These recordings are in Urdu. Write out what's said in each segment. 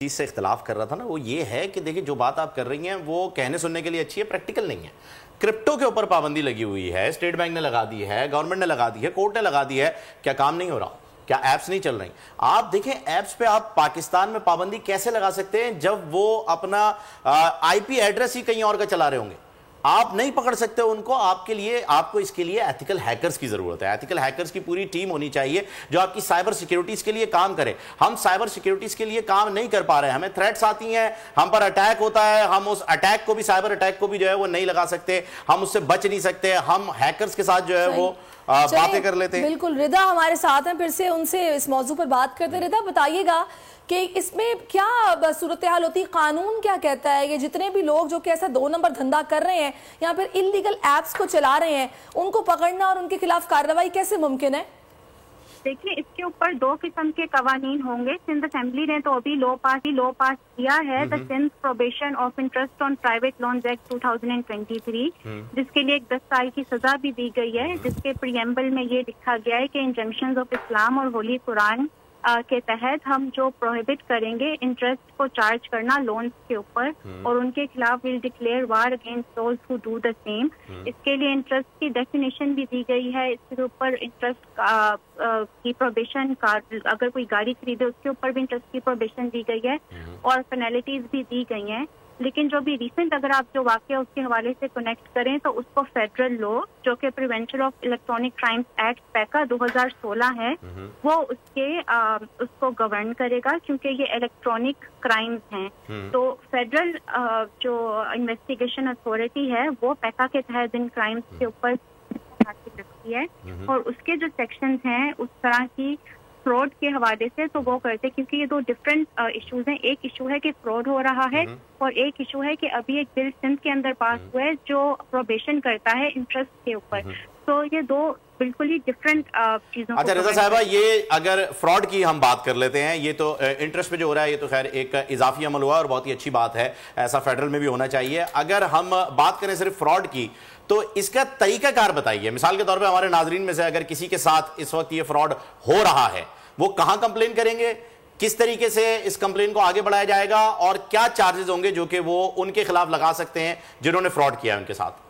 چیز سے اختلاف کر رہا تھا نا وہ یہ ہے کہ دیکھیں جو بات آپ کر رہی ہیں وہ کہنے سننے کے لیے اچھی ہے، پریکٹیکل نہیں ہے۔ کرپٹو کے اوپر پابندی لگی ہوئی ہے، اسٹیٹ بینک نے لگا دی ہے، گورنمنٹ نے لگا دی ہے، کورٹ نے لگا دی ہے، کیا کام نہیں ہو رہا؟ کیا ایپس نہیں چل رہی؟ آپ دیکھیں ایپس پہ آپ پاکستان میں پابندی کیسے لگا سکتے ہیں جب وہ اپنا آئی پی ایڈریس ہی کہیں اور کا چلا رہے ہوں گے؟ آپ نہیں پکڑ سکتے ان کو، آپ کو اس کے لیے ایتھیکل ہیکرز کی ضرورت ہے۔ ایتھیکل ہیکرز کی پوری ٹیم ہونی چاہیے جو آپ کی سائبر سیکیورٹیز کے لیے کام کرے۔ ہم سائبر سیکیورٹیز کے لیے کام نہیں کر پا رہے ہیں، ہمیں تھریٹس آتی ہیں، ہم پر اٹیک ہوتا ہے، ہم اس اٹیک کو بھی سائبر اٹیک کو بھی جو ہے وہ نہیں لگا سکتے، ہم اس سے بچ نہیں سکتے، ہم ہیکرز کے ساتھ جو ہے وہ باتیں کر لیتے ہیں۔ بالکل، رضا ہمارے ساتھ ہیں، پھر سے ان سے اس موضوع پر بات کرتے ہیں۔ رضا بتائیے گا کہ اس میں کیا صورتحال ہوتی ہے، قانون کیا کہتا ہے؟ یہ جتنے بھی لوگ جو کہ ایسا 2 نمبر دھندا کر رہے ہیں یا پھر انلیگل ایپس کو چلا رہے ہیں، ان کو پکڑنا اور ان کے خلاف کارروائی کیسے ممکن ہے؟ دیکھیے اس کے اوپر 2 قسم کے قوانین ہوں گے۔ سندھ اسمبلی نے تو ابھی لو پاس کیا ہے، the Sindh prohibition of interest on private loans act 2023، جس کے لیے ایک 10 سال کی سزا بھی دی گئی ہے، جس کے پریمبل میں یہ لکھا گیا ہے کہ انجنکشنز آف اسلام اور ہولی قرآن کے تحت ہم جو پروہیبٹ کریں گے انٹرسٹ کو چارج کرنا لونز کے اوپر، اور ان کے خلاف will declare war against those who do the same. اس کے لیے انٹرسٹ کی ڈیفینیشن بھی دی گئی ہے، اس کے اوپر انٹرسٹ کی پروبیشن کا، اگر کوئی گاڑی خریدے اس کے اوپر بھی انٹرسٹ کی پروبیشن دی گئی ہے، اور پینلٹیز بھی دی گئی ہیں۔ لیکن جو بھی ریسنٹ اگر آپ جو واقعہ اس کے حوالے سے کنیکٹ کریں تو اس کو فیڈرل لا جو کہ prevention of electronic crimes act پیکا 2016 ہے، وہ اس کو گورن کرے گا، کیونکہ یہ الیکٹرانک کرائمز ہیں۔ تو فیڈرل جو انویسٹیگیشن اتھارٹی ہے وہ پیکا کے تحت ان کرائمز کے اوپر رکھتی ہے، اور اس کے جو سیکشنز ہیں اس طرح کی فراڈ کے حوالے سے تو وہ کرتے، کیونکہ یہ 2 ڈفرینٹ ایشوز ہیں۔ ایک ایشو ہے کہ فراڈ ہو رہا ہے، اور ایک ایشو ہے کہ ابھی ایک بل سندھ کے اندر پاس ہوا ہے جو پروبیشن کرتا ہے انٹرسٹ کے اوپر۔ تو یہ 2 بالکل ہی ڈفرینٹ چیزوں۔ اچھا رضا صاحبہ، یہ اگر فراڈ کی ہم بات کر لیتے ہیں، یہ تو انٹرسٹ پہ جو ہو رہا ہے یہ تو خیر ایک اضافی عمل ہوا اور بہت ہی اچھی بات ہے، ایسا فیڈرل میں بھی ہونا چاہیے۔ اگر ہم بات کریں صرف فراڈ کی تو اس کا طریقہ کار بتائیے۔ مثال کے طور پہ ہمارے ناظرین میں سے اگر کسی کے ساتھ اس وقت یہ فراڈ ہو رہا ہے، وہ کہاں کمپلین کریں گے، کس طریقے سے اس کمپلین کو آگے بڑھایا جائے گا، اور کیا چارجز ہوں گے جو کہ وہ ان کے خلاف لگا سکتے ہیں جنہوں نے فراڈ کیا ہے ان کے ساتھ؟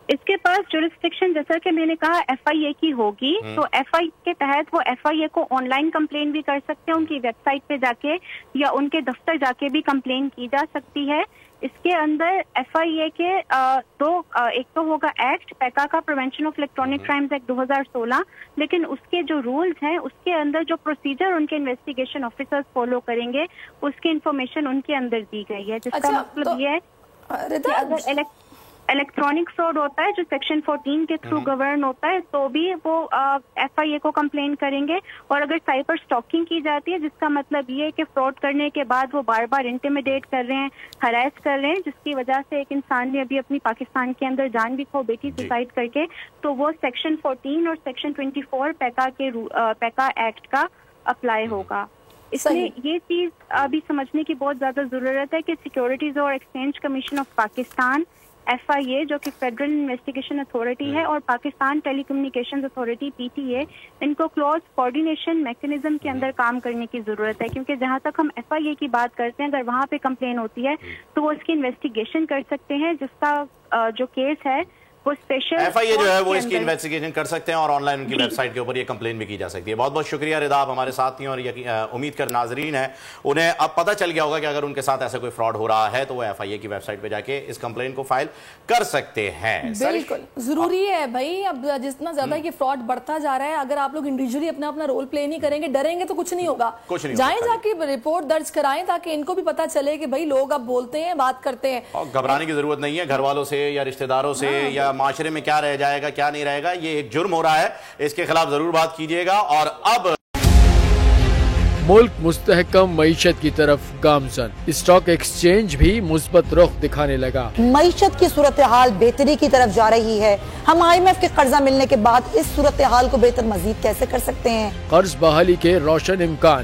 اس کے پاس جورسڈکشن جیسا کہ میں نے کہا ایف آئی اے کی ہوگی، تو ایف آئی کے تحت وہ ایف آئی اے کو آن لائن کمپلین بھی کر سکتے ہیں، ان کی ویب سائٹ پہ جا کے یا ان کے دفتر جا کے بھی کمپلین کی جا سکتی ہے۔ اس کے اندر ایف آئی اے کے ایک تو ہوگا ایکٹ پیکا کا، prevention of electronic crimes act 2016، لیکن اس کے جو رولز ہیں اس کے اندر جو پروسیجر ان کے انویسٹیگیشن آفیسرز فالو کریں گے اس کی انفارمیشن ان کے اندر دی گئی ہے، جس کا مطلب یہ ہے کہ اگر الیکٹرانک فراڈ ہوتا ہے جو سیکشن 14 کے تھرو گورن ہوتا ہے تو بھی وہ ایف آئی اے کو کمپلین کریں گے، اور اگر سائبر اسٹاکنگ کی جاتی ہے جس کا مطلب یہ ہے کہ فراڈ کرنے کے بعد وہ بار بار انٹیمیڈیٹ کر رہے ہیں، ہراس کر رہے ہیں، جس کی وجہ سے ایک انسان نے ابھی اپنی پاکستان کے اندر جان بھی کھو بیٹی سوسائڈ کر کے، تو وہ سیکشن 14 اور سیکشن 24 پیکا ایکٹ کا اپلائی ہوگا۔ اس میں یہ چیز ابھی سمجھنے کی بہت زیادہ ضرورت ہے کہ سیکیورٹیز اور exchange commission of Pakistan, F I A جو کہ فیڈرل انویسٹیگیشن اتھارٹی ہے، اور Pakistan telecommunications authority P T A, ان کو کلوز کوآرڈینیشن میکینزم کے اندر کام کرنے کی ضرورت ہے، کیونکہ جہاں تک ہم ایف آئی اے کی بات کرتے ہیں اگر وہاں پہ کمپلین ہوتی ہے تو وہ اس کی انویسٹیگیشن کر سکتے ہیں، جس کا جو کیس ہے وہ اسپیشل ایف آئی اے جو ہے وہ اس کی انویسٹیگیشن کر سکتے ہیں، اور آن لائن ان کی ویب سائٹ کے اوپر یہ کمپلین بھی کی جا سکتی ہے۔ بہت بہت شکریہ رضا، آپ ہمارے ساتھ تھیں، اور امید کر ناظرین ہیں انہیں اب پتہ چل گیا ہوگا کہ اگر ان کے ساتھ ایسا کوئی فراڈ ہو رہا ہے تو وہ ایف آئی اے کی ویب سائٹ پہ جا کے اس کمپلین کو فائل کر سکتے ہیں۔ بالکل ضروری ہے بھائی، اب جتنا زیادہ یہ فراڈ بڑھتا جا رہا ہے، اگر آپ لوگ انڈیویجولی اپنا رول پلے نہیں کریں گے، ڈریں گے تو کچھ نہیں ہوگا، جائیں جا کے رپورٹ درج کرائیں تاکہ ان کو بھی پتہ چلے کہ بھائی لوگ اب بولتے ہیں، بات کرتے ہیں، اور گھبرانے کی ضرورت نہیں ہے، گھر والوں سے یا رشتہ داروں سے یا معاشرے میں کیا رہ جائے گا کیا نہیں رہے گا، یہ ایک جرم ہو رہا ہے، اس کے خلاف ضرور بات کیجئے گا۔ اور اب ملک مستحکم معیشت کی طرف گامزن، اسٹاک ایکسچینج بھی مثبت رخ دکھانے لگا، معیشت کی صورتحال بہتری کی طرف جا رہی ہے۔ ہم آئی ایم ایف کے قرضہ ملنے کے بعد اس صورتحال کو بہتر مزید کیسے کر سکتے ہیں؟ قرض بحالی کے روشن امکان،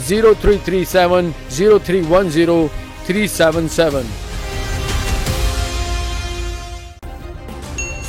0337 0310 377।